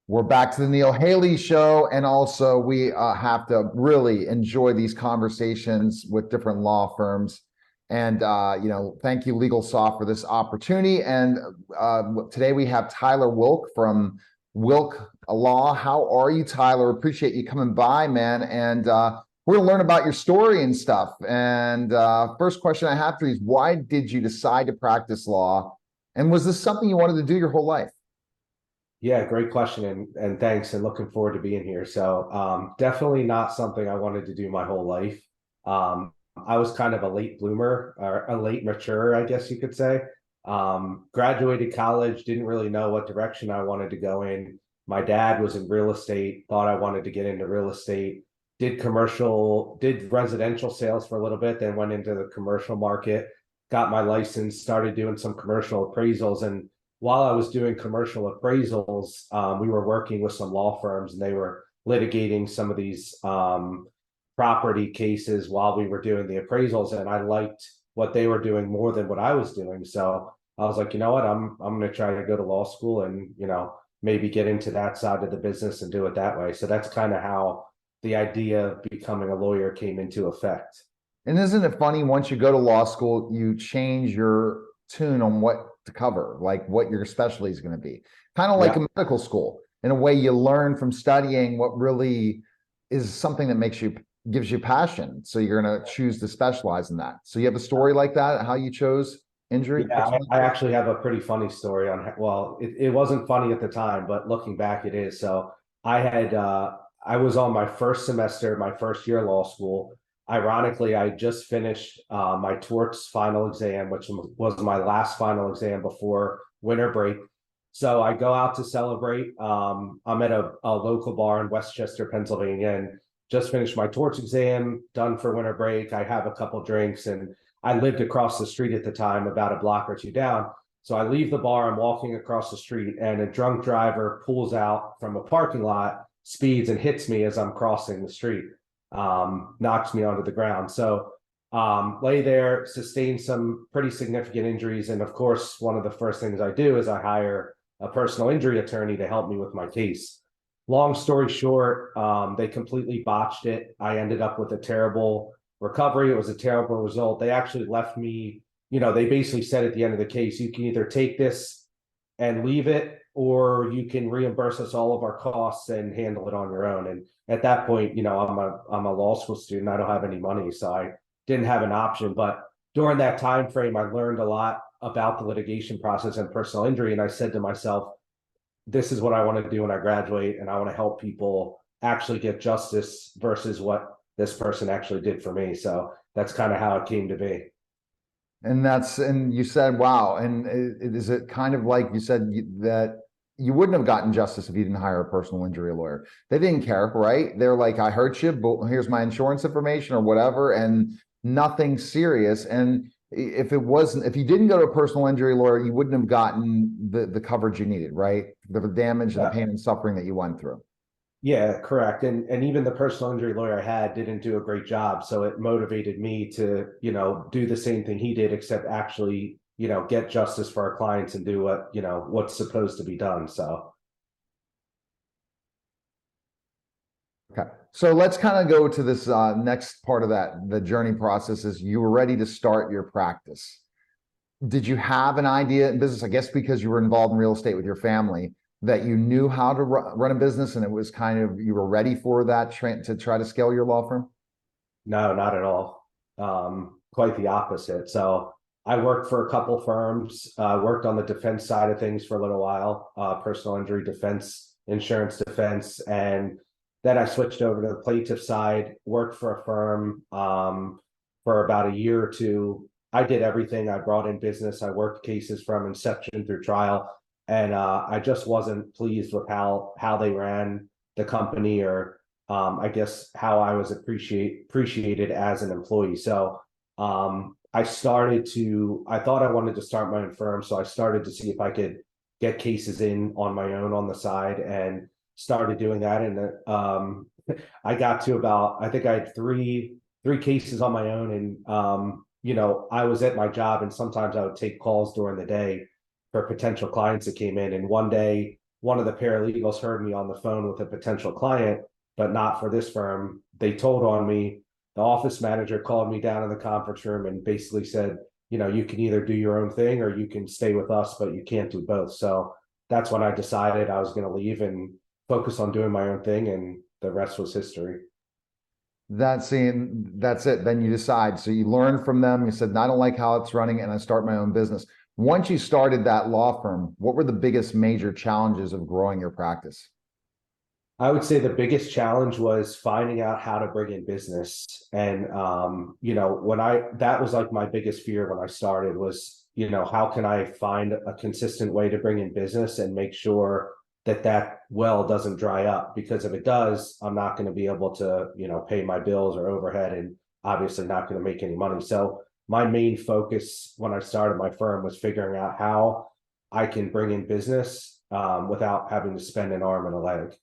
We're back to the Neil Haley Show, and also we have to really enjoy these conversations with different law firms. And thank you, LegalSoft, for this opportunity. And today we have Tyler Wilk from Wilk Law. How are you, Tyler? Appreciate you coming by, man. And we're gonna learn about your story and stuff. And first question I have for you is, why did you decide to practice law? And was this something you wanted to do your whole life? Yeah, great question, and thanks, and looking forward to being here. So definitely not something I wanted to do my whole life. I was kind of a late bloomer or a late mature, I guess you could say. Graduated college, didn't really know what direction I wanted to go in. My dad was in real estate, thought I wanted to get into real estate, did residential sales for a little bit, then went into the commercial market, got my license, started doing some commercial appraisals. And while I was doing commercial appraisals, we were working with some law firms, and they were litigating some of these property cases while we were doing the appraisals. And I liked what they were doing more than what I was doing. So I was like, you know what, I'm going to try to go to law school and, maybe get into that side of the business and do it that way. So that's kind of how the idea of becoming a lawyer came into effect. And isn't it funny, once you go to law school, you change your tune on what to cover, like what your specialty is going to be. Kind of like Yeah. a medical school. In a way, you learn from studying what really is something that gives you passion. So you're going to choose to specialize in that. So you have a story like that, how you chose injury? Yeah, I actually have a pretty funny story on, well, it wasn't funny at the time, but looking back, it is. So I was on my first semester, my first year of law school. Ironically, I just finished my torts final exam, which was my last final exam before winter break. So I go out to celebrate. I'm at a local bar in Westchester, Pennsylvania, and just finished my torts exam, done for winter break. I have a couple drinks, and I lived across the street at the time, about a block or two down. So I leave the bar, I'm walking across the street, and a drunk driver pulls out from a parking lot, speeds, and hits me as I'm crossing the street, knocks me onto the ground. So lay there, sustain some pretty significant injuries. And of course, one of the first things I do is I hire a personal injury attorney to help me with my case. Long story short, they completely botched it. I ended up with a terrible recovery. It was a terrible result. They actually left me, they basically said at the end of the case, you can either take this and leave it, or you can reimburse us all of our costs and handle it on your own. And at that point, I'm a law school student. I don't have any money, so I didn't have an option. But during that time frame, I learned a lot about the litigation process and personal injury. And I said to myself, this is what I want to do when I graduate, and I want to help people actually get justice versus what this person actually did for me. So that's kind of how it came to be. And you said, wow. And is it kind of like you said that you wouldn't have gotten justice if you didn't hire a personal injury lawyer? They didn't care, right? They're like, I hurt you, but here's my insurance information or whatever, and nothing serious. And if you didn't go to a personal injury lawyer, you wouldn't have gotten the coverage you needed, right? The damage and the pain and suffering that you went through. Yeah, correct. And even the personal injury lawyer I had didn't do a great job. So it motivated me to, do the same thing he did, except actually, get justice for our clients and do what's supposed to be done. So Okay. So let's kind of go to this next part of that. The journey process is you were ready to start your practice. Did you have an idea in business? I guess because you were involved in real estate with your family, that you knew how to run a business, and it was kind of, you were ready for that to try to scale your law firm? no, not at all. Quite the opposite. So I worked for a couple firms, worked on the defense side of things for a little while, personal injury defense, insurance defense. And then I switched over to the plaintiff side, worked for a firm for about a year or two. I did everything. I brought in business. I worked cases from inception through trial. And I just wasn't pleased with how they ran the company, or I guess how I was appreciated as an employee. So I thought I wanted to start my own firm. So I started to see if I could get cases in on my own on the side, and started doing that. And I got to about, I think I had three cases on my own. And I was at my job, and sometimes I would take calls during the day for potential clients that came in. And one day one of the paralegals heard me on the phone with a potential client, but not for this firm. They told on me. The office manager called me down in the conference room and basically said, you know, you can either do your own thing or you can stay with us, but you can't do both. So that's when I decided I was going to leave and focus on doing my own thing, and the rest was history. That's it. Then you decide. So you learn from them. You said, I don't like how it's running, and I start my own business. Once you started that law firm, what were the biggest major challenges of growing your practice? I would say the biggest challenge was finding out how to bring in business. And, you know, that was like my biggest fear when I started was, you know, how can I find a consistent way to bring in business and make sure that well doesn't dry up? Because if it does, I'm not going to be able to, you know, pay my bills or overhead, and obviously not going to make any money. So my main focus when I started my firm was figuring out how I can bring in business without having to spend an arm and a leg.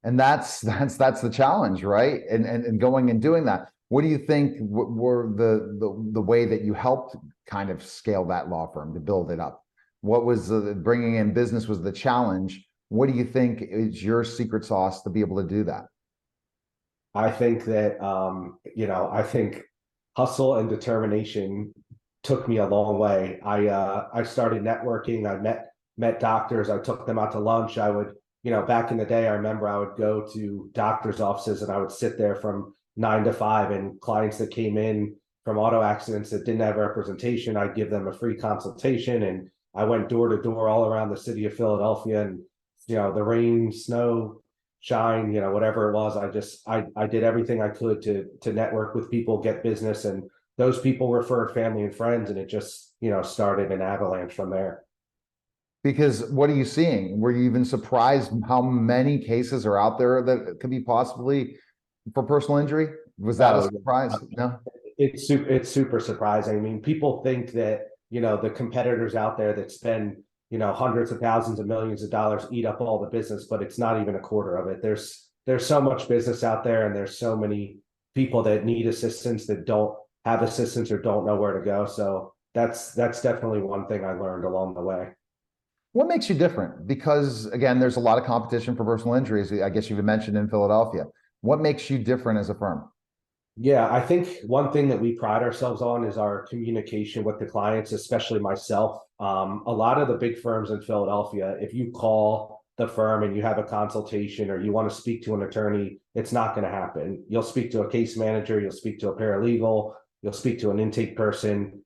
And that's the challenge, right? And going and doing that. What do you think were the way that you helped kind of scale that law firm to build it up? What was bringing in business was the challenge? What do you think is your secret sauce to be able to do that? I think that you know, I think hustle and determination took me a long way. I started networking. I met doctors. I took them out to lunch. I would, you know, back in the day, I remember I would go to doctors' offices and I would sit there from 9 to 5, and clients that came in from auto accidents that didn't have representation, I'd give them a free consultation. And I went door to door all around the city of Philadelphia, and, you know, the rain, snow, shine, you know, whatever it was, I did everything I could to network with people, get business, and those people referred family and friends, and it just, you know, started an avalanche from there. Because what are you seeing? Were you even surprised how many cases are out there that could be possibly for personal injury? Was that a surprise? No. It's super surprising. I mean, people think that, you know, the competitors out there that spend, you know, hundreds of thousands of millions of dollars eat up all the business, but it's not even a quarter of it. There's so much business out there, and there's so many people that need assistance that don't have assistance or don't know where to go. So that's definitely one thing I learned along the way. What makes you different? Because again, there's a lot of competition for personal injuries. I guess you've mentioned in Philadelphia. What makes you different as a firm? Yeah, I think one thing that we pride ourselves on is our communication with the clients, especially myself. A lot of the big firms in Philadelphia, if you call the firm and you have a consultation or you want to speak to an attorney, it's not going to happen. You'll speak to a case manager, you'll speak to a paralegal, you'll speak to an intake person.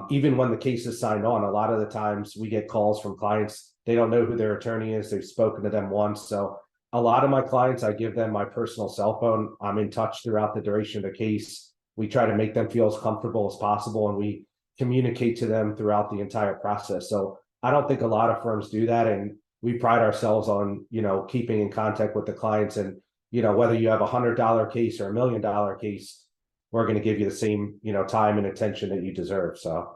Even when the case is signed on, a lot of the times we get calls from clients. They don't know who their attorney is. They've spoken to them once. So a lot of my clients, I give them my personal cell phone. I'm in touch throughout the duration of the case. We try to make them feel as comfortable as possible, and we communicate to them throughout the entire process. So I don't think a lot of firms do that. And we pride ourselves on, you know, keeping in contact with the clients. And, you know, whether you have $100 case or $1,000,000 case, we're going to give you the same, you know, time and attention that you deserve. So,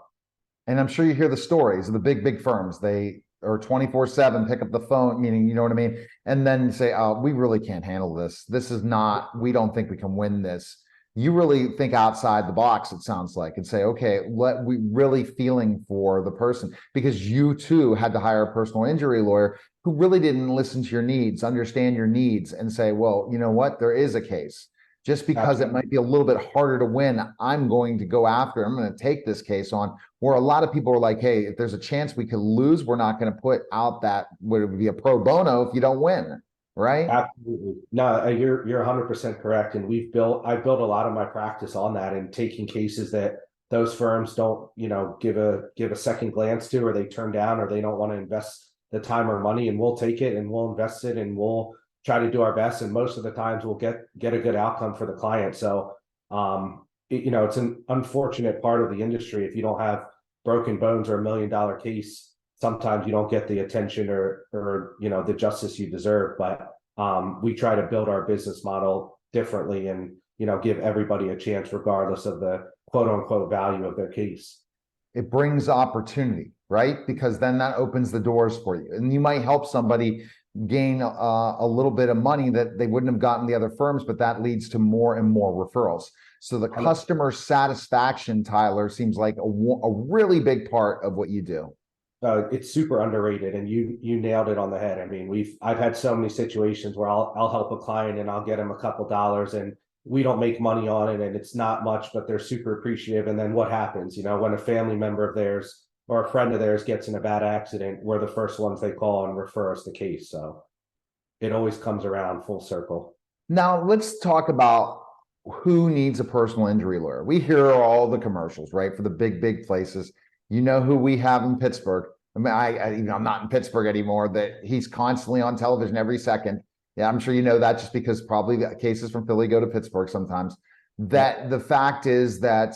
and I'm sure you hear the stories of the big firms. They are 24/7, pick up the phone, meaning, you know what I mean? And then say, oh, we really can't handle this. This is not, we don't think we can win this. You really think outside the box, it sounds like, and say, okay, we really feeling for the person, because you too had to hire a personal injury lawyer who really didn't listen to your needs, understand your needs, and say, well, you know what, there is a case. Just because it might be a little bit harder to win, I'm going to go after it. I'm going to take this case on. Where a lot of people are like, hey, if there's a chance we could lose, we're not going to put out that would be a pro bono if you don't win, right? absolutely. No, you're 100% correct. And I've built a lot of my practice on that, and taking cases that those firms don't, you know, give a second glance to, or they turn down, or they don't want to invest the time or money, and we'll take it and we'll invest it and we'll try to do our best. And most of the times we'll get a good outcome for the client. So, you know, it's an unfortunate part of the industry. If you don't have broken bones or $1,000,000 case, sometimes you don't get the attention or, you know, the justice you deserve. But we try to build our business model differently, and, you know, give everybody a chance regardless of the quote unquote value of their case. It brings opportunity, right? Because then that opens the doors for you, and you might help somebody gain a little bit of money that they wouldn't have gotten the other firms, but that leads to more and more referrals. So the customer satisfaction, Tyler, seems like a really big part of what you do. It's super underrated, and you nailed it on the head. I mean, I've had so many situations where I'll help a client and I'll get them a couple dollars, and we don't make money on it, and it's not much, but they're super appreciative. And then what happens? You know, when a family member of theirs or a friend of theirs gets in a bad accident, we're the first ones they call and refer us the case. So it always comes around full circle. Now let's talk about who needs a personal injury lawyer. We hear all the commercials, right, for the big places. You know who we have in Pittsburgh. I mean, I'm not in Pittsburgh anymore. That he's constantly on television every second. Yeah, I'm sure you know that just because probably the cases from Philly go to Pittsburgh sometimes. That the fact is that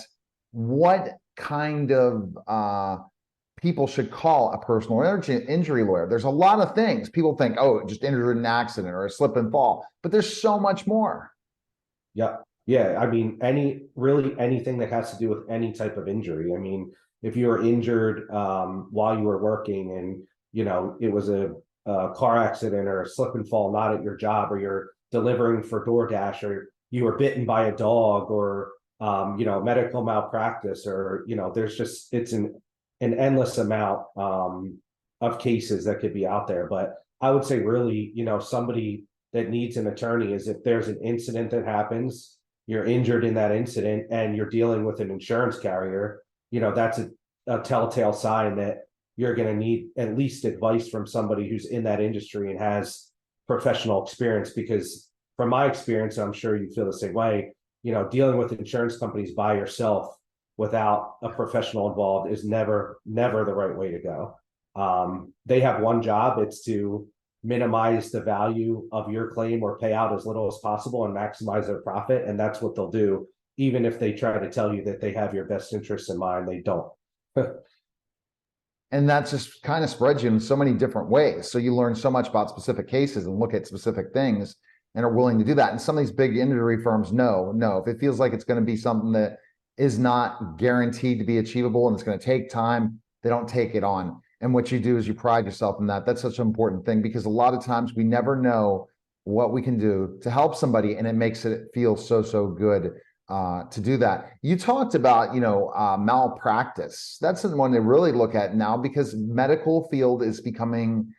what kind of people should call a personal injury lawyer. There's a lot of things. People think, oh, just injured in an accident or a slip and fall, but there's so much more. Yeah. Yeah. I mean, really anything that has to do with any type of injury. I mean, if you were injured while you were working and, you know, it was a car accident or a slip and fall, not at your job, or you're delivering for DoorDash, or you were bitten by a dog, or, you know, medical malpractice, or, you know, there's just, it's an endless amount of cases that could be out there. But I would say really, you know, somebody that needs an attorney is if there's an incident that happens, you're injured in that incident, and you're dealing with an insurance carrier, you know, that's a telltale sign that you're going to need at least advice from somebody who's in that industry and has professional experience. Because from my experience, I'm sure you feel the same way, you know, dealing with insurance companies by yourself without a professional involved is never the right way to go. They have one job, it's to minimize the value of your claim or pay out as little as possible and maximize their profit. And that's what they'll do. Even if they try to tell you that they have your best interests in mind, they don't. And that just kind of spreads you in so many different ways. So you learn so much about specific cases and look at specific things and are willing to do that. And some of these big injury firms, no, if it feels like it's going to be something that is not guaranteed to be achievable and it's going to take time, they don't take it on. And what you do is you pride yourself in that. That's such an important thing, because a lot of times we never know what we can do to help somebody, and it makes it feel so good to do that. You talked about, you know, malpractice. That's the one to really look at now, because medical field is becoming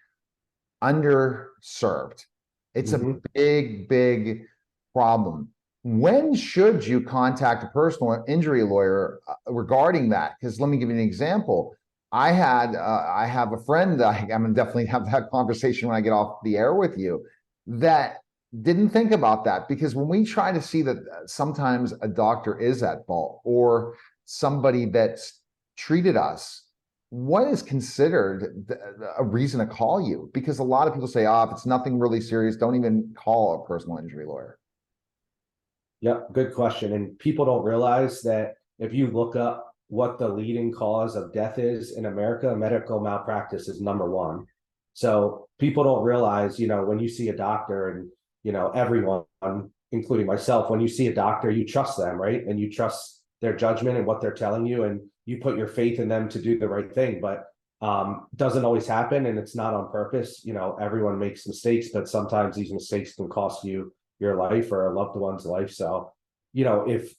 underserved. It's a big problem. When should you contact a personal injury lawyer regarding that? Because let me give you an example. I have a friend that I'm gonna definitely have that conversation when I get off the air with you, that didn't think about that. Because when we try to see that sometimes a doctor is at fault or somebody that's treated us, what is considered a reason to call you? Because a lot of people say, if it's nothing really serious, don't even call a personal injury lawyer. Yeah, good question. And people don't realize that if you look up what the leading cause of death is in America, medical malpractice is number one. So people don't realize, you know, when you see a doctor, and, you know, everyone, including myself, when you see a doctor, you trust them, right? And you trust their judgment and what they're telling you, and you put your faith in them to do the right thing. But doesn't always happen, and it's not on purpose. You know, everyone makes mistakes, but sometimes these mistakes can cost you your life or a loved one's life. So, you know, if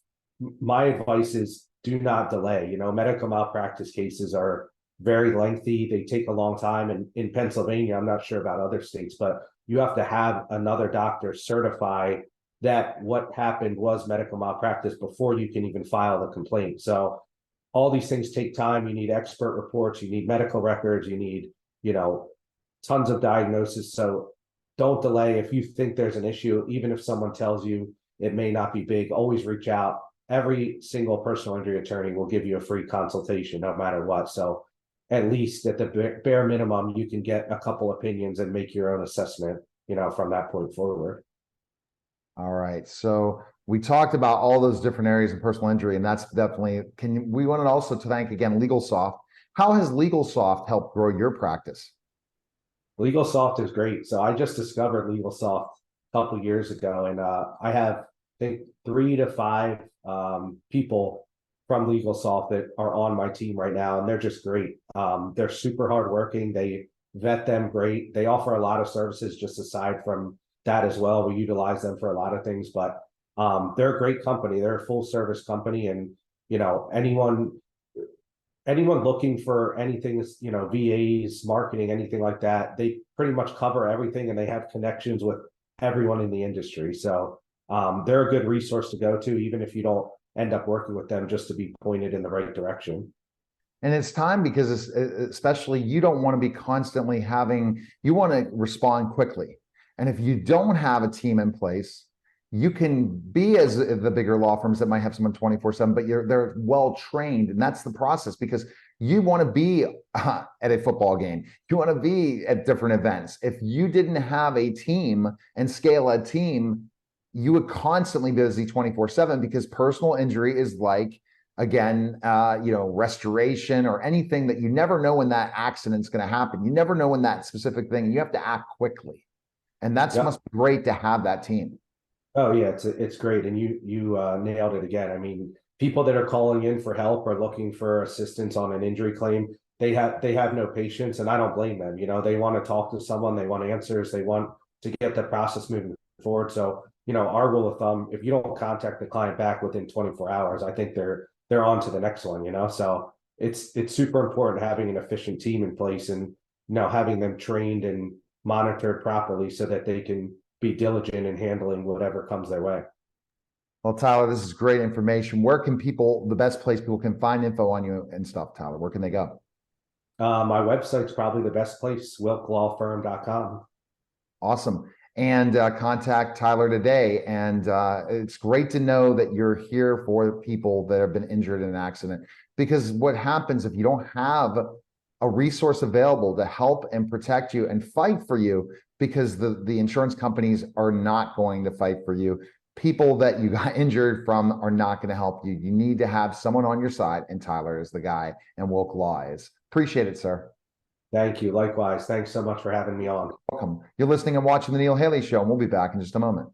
my advice is, do not delay. You know, medical malpractice cases are very lengthy. They take a long time. And in Pennsylvania, I'm not sure about other states, but you have to have another doctor certify that what happened was medical malpractice before you can even file the complaint. So all these things take time. You need expert reports, you need medical records, you need, you know, tons of diagnosis. So don't delay. If you think there's an issue, even if someone tells you it may not be big, always reach out. Every single personal injury attorney will give you a free consultation no matter what. So at least at the bare minimum, you can get a couple opinions and make your own assessment, you know, from that point forward. All right. So we talked about all those different areas of personal injury, and that's definitely, we wanted also to thank again LegalSoft. How has LegalSoft helped grow your practice? LegalSoft is great. So I just discovered LegalSoft a couple years ago, and I have, I think, 3 to 5 people from LegalSoft that are on my team right now, and they're just great. They're super hardworking. They vet them great. They offer a lot of services just aside from that as well. We utilize them for a lot of things, but they're a great company. They're a full service company, and you know, anyone, anyone looking for anything, you know, VAs, marketing, anything like that, they pretty much cover everything, and they have connections with everyone in the industry. So they're a good resource to go to, even if you don't end up working with them, just to be pointed in the right direction. And it's time, because especially you don't want to be constantly you want to respond quickly. And if you don't have a team in place, you can be as the bigger law firms that might have someone 24/7, but they're well trained. And that's the process, because you want to be at a football game. You want to be at different events. If you didn't have a team and scale a team, you would constantly be busy 24/7, because personal injury is like, again, restoration or anything that you never know when that accident's going to happen. You never know when that specific thing, you have to act quickly. And that's must be great to have that team. Oh yeah, it's great, and you nailed it again. I mean, people that are calling in for help or looking for assistance on an injury claim, they have no patience, and I don't blame them. You know, they want to talk to someone, they want answers, they want to get the process moving forward. So, you know, our rule of thumb: if you don't contact the client back within 24 hours, I think they're on to the next one. You know, so it's super important having an efficient team in place, and having them trained and monitored properly so that they can be diligent in handling whatever comes their way. Well, Tyler, this is great information. Where can the best place people can find info on you and stuff, Tyler? Where can they go? My website's probably the best place, wilklawfirm.com. Awesome. And contact Tyler today. And it's great to know that you're here for people that have been injured in an accident, because what happens if you don't have a resource available to help and protect you and fight for you, because the insurance companies are not going to fight for you. People that you got injured from are not going to help you. You need to have someone on your side, and Tyler is the guy, and Wilk Law is. Appreciate it, sir. Thank you. Likewise. Thanks so much for having me on. Welcome. You're listening and watching The Neil Haley Show, and we'll be back in just a moment.